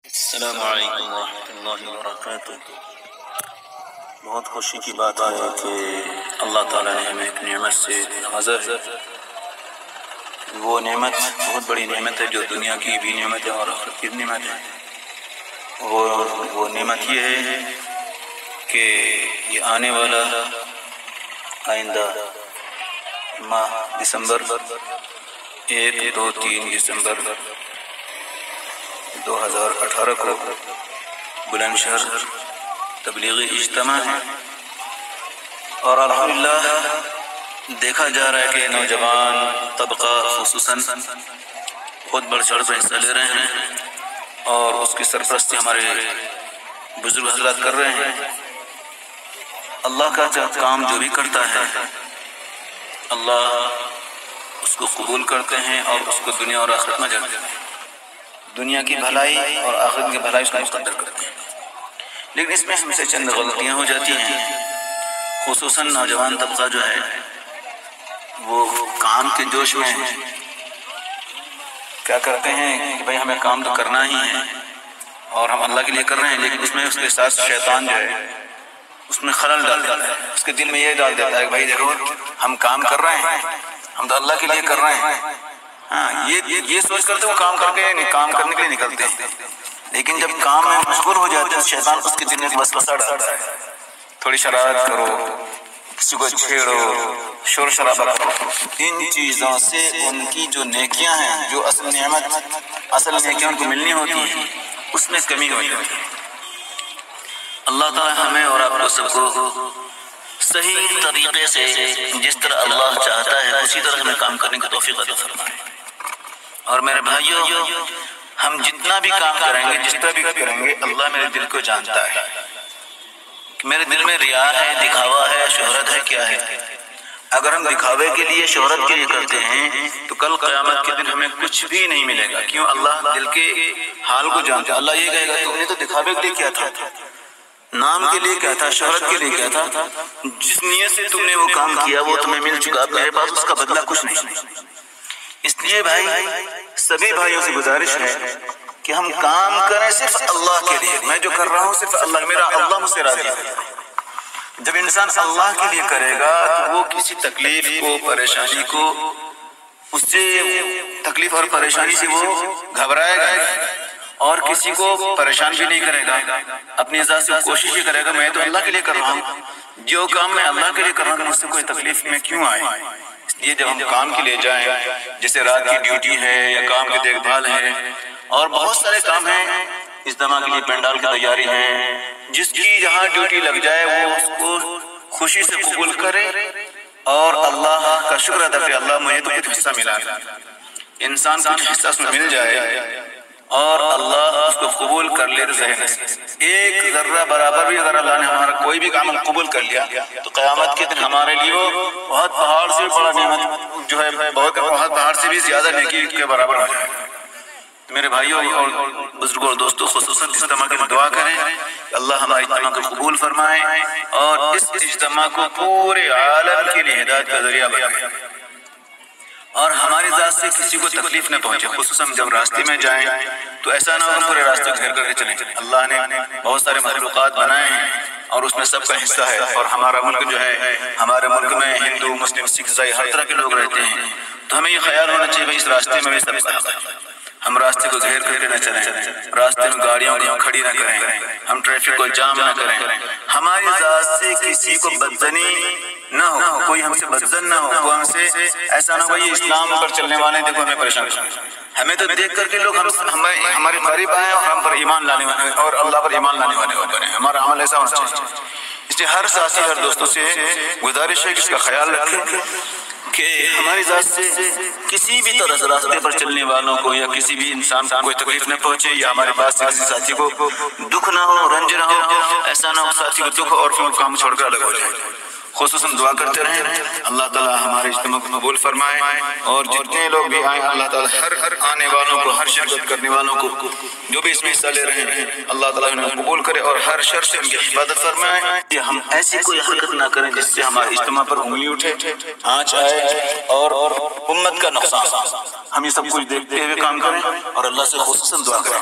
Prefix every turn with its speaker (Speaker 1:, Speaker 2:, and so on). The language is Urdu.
Speaker 1: السلام علیکم ورحمۃ اللہ وبرکاتہ۔ بہت خوشی کی بات ہے کہ اللہ تعالیٰ نے ہمیں ایک نعمت سے نوازا ہے۔ وہ نعمت بہت بڑی نعمت ہے جو دنیا کی بھی نعمت ہے اور آخرت کی بھی نعمت ہے۔ وہ نعمت یہ ہے کہ یہ آنے والا آئندہ ماہ دسمبر 1، 2، 3 دسمبر 2018 کو بلند شہر تبلیغی اجتماع ہے، اور الحمدللہ دیکھا جا رہا ہے کہ نوجوان طبقہ خصوصاً خود بڑھ چڑھ کر حصہ لے رہے ہیں، اور اس کی سرپرستی ہمارے بزرگ حضرات کر رہے ہیں۔ اللہ کا کام جو بھی کرتا ہے اللہ اس کو قبول کرتے ہیں اور اس کو دنیا اور آخرت میں جاتے ہیں، دنیا کی بھلائی اور آخرت کی بھلائی اس کا مقدر کرتے ہیں۔ لیکن اس میں ہم سے چند غلطیاں ہو جاتی ہیں، خصوصاً نوجوان طبقہ جو ہے وہ کام کے جوش میں کیا کرتے ہیں کہ بھئی ہمیں کام تو کرنا ہی ہے اور ہم اللہ کے لیے کر رہے ہیں، لیکن اس میں اس کے ساتھ شیطان جو ہے اس میں خلل ڈال دیتا ہے، اس کے دل میں یہ ڈال دیتا ہے کہ بھائی دیکھو ہم کام کر رہے ہیں، ہم تو اللہ کے لیے کر رہے ہیں۔ ہاں یہ سوچ کرتے وہ کام کر کے کام کرنے کے لیے نکلتے ہیں، لیکن جب کام میں مشغول ہو جاتے ہیں شیطان اس کے دل میں وسوسہ ڈالتا ہے، تھوڑی شرارت کرو، کسی کو چھیڑو، شور شرابہ کرو۔ ان چیزوں سے ان کی جو نیکیاں ہیں، جو اصل نعمت اصل نیکیاں ان کو ملنی ہوتی ہیں، اس میں کمی ہو جاتی ہے۔ اللہ تعالی ہمیں اور آپ کو سب کو صحیح طریقے سے جس طرح اللہ چاہتا ہے اسی طرح ہمیں کام کرنے کی توفیق عطا فرمائے۔ اور میرے بھائیو، ہم جتنا بھی کام کریں گے، جس طرح بھی کریں گے، اللہ میرے دل کو جانتا ہے کہ میرے دل میں ریا ہے، دکھاوا ہے، شہرت ہے، کیا ہے۔ اگر ہم دکھاوے کے لیے، شہرت کے لیے کرتے ہیں تو کل قیامت کے دن ہمیں کچھ بھی نہیں ملے گا، کیوں؟ اللہ دل کے حال کو جانتا ہے۔ اللہ یہ کہے گا تم نے تو دکھاوے کے لیے کیا تھا، نام کے لیے کیا تھا، شہرت کے لیے کیا تھا، جس نیت سے تم نے وہ کام کیا وہ تمہیں مل چکا، میرے پاس اس کا بدلہ کچھ نہیں۔ اس لیے بھائی سبھی بھائیوں سے گزارش ہے کہ ہم کام کریں صرف اللہ کے لیے۔ میں جو کر رہا ہوں صرف اللہ، میرا اللہ مجھ سے راضی ہے۔ جب انسان اللہ کے لیے کرے گا تو وہ کسی تکلیف کو، پریشانی کو، اس سے تکلیف اور پریشانی سے وہ گھبرائے گا اور کسی کو پریشان بھی نہیں کرے گا، اپنی ذات سے کوشش ہی کرے گا میں تو اللہ کے لیے کر رہا ہوں، جو کام میں اللہ کے لیے کر رہا ہوں مجھ سے کوئی تکلیف میں کیوں آئے۔ اس لیے جب ہم کام کے لیے جائیں، جیسے رات کی ڈیوٹی ہے یا کام کی دیکھ بھال ہے اور بہت سارے کام ہیں، اجتماع کے لیے پینڈال کی تیاری ہے، جس کی جہاں ڈیوٹی لگ جائے وہ اس کو خوشی سے قبول کرے اور اللہ کا شکر ادا کرے، اللہ مجھے تو کچھ حصہ ملا۔ انسان کو کچھ حصہ اس میں مل جائے اور اللہ اس کو قبول کر لے تو ذہن ایک ذرہ برابر بھی اگر اللہ نے ہمارا کوئی بھی کام قبول کر لیا تو قیامت کے دن ہمارے لیے وہ بہت پہاڑ سے بڑا نعمت جو ہے، بہت پہاڑ سے بھی زیادہ نیکی کے برابر ہو جائے۔ میرے بھائیوں اور بزرگوں اور دوستوں، خصوصاً اجتماع کے لیے دعا کریں کہ اللہ ہمارے اجتماع کو قبول فرمائے اور اس اجتماع کو پورے عالم کے لیے ہدایت کا ذریعہ بنائے اور ہماری ذات سے کسی کو تکلیف نہ پہنچے۔ خصوصاً جب راستے میں جائیں تو ایسا نہ ہو پورے راستے گھیر کر کے چلیں۔ اللہ نے بہت سارے مخلوقات بنائے ہیں اور اس میں سب کا حصہ ہے، اور ہمارا ملک جو ہے، ہمارے ملک میں ہندو، مسلم، سکھ، عیسائی ہر طرح کے لوگ رہتے ہیں، تو ہمیں یہ خیال ہونا چاہیے بھائی اس راستے میں بھی سب کا حق ہے۔ ہم راستے کو گھیر کر کے نہ چلیں، راستے میں گاڑیوں کو کھڑی نہ کریں، ہم ٹریفک کو جام نہ کریں، ہماری ذات سے کسی کو بدزنی نہ ہو، کوئی ہم سے بدزن نہ ہو، وہ ہم سے ایسا نہ ہو یہ اسلام پر چلنے والے دیکھو ہمیں پریشان کریں، ہمیں تو دیکھ کر کے لوگ ہمارے قریب آئے اور ہم پر ایمان لانے والے اور اللہ پر ایمان لانے والے ہو بنے، ہمارا عمل ایسا ہونا چاہیے۔ اس لیے ہر ساتھی، ہر دوستوں سے گزارش ہے کہ اس کا خیال رکھیں کہ ہماری ذات سے کسی بھی طرح سے راستے پر چلنے والوں کو یا کسی بھی انسان کو کوئی تکلیف نہ پہنچے، یا ہمارے پاس سے کسی ساتھی کو دکھ نہ ہو، رنج نہ ہو، ایسا نہ ہو ساتھی کو دکھ اور پھر کام چھوڑ کر الگ ہو جائے۔ خصوصاً دعا کرتے رہیں اللہ تعالیٰ ہمارے اجتماع کو قبول فرمائے، اور جتنے لوگ بھی آئیں اللہ تعالیٰ ہر آنے والوں کو، ہر شرکت کرنے والوں کو، جو بھی اس میں حصہ لے رہے ہیں اللہ تعالیٰ انہیں قبول کرے اور ہر شر سے ان کی حفاظت فرمائے کہ ہم ایسی کوئی حرکت نہ کریں جس سے ہمارے اجتماع پر انگلی اٹھے، آنچ آئے اور امت کا نقصان۔ ہم یہ سب کچھ دیکھتے ہوئے کام کریں اور اللہ سے خصوصاً دعا کریں۔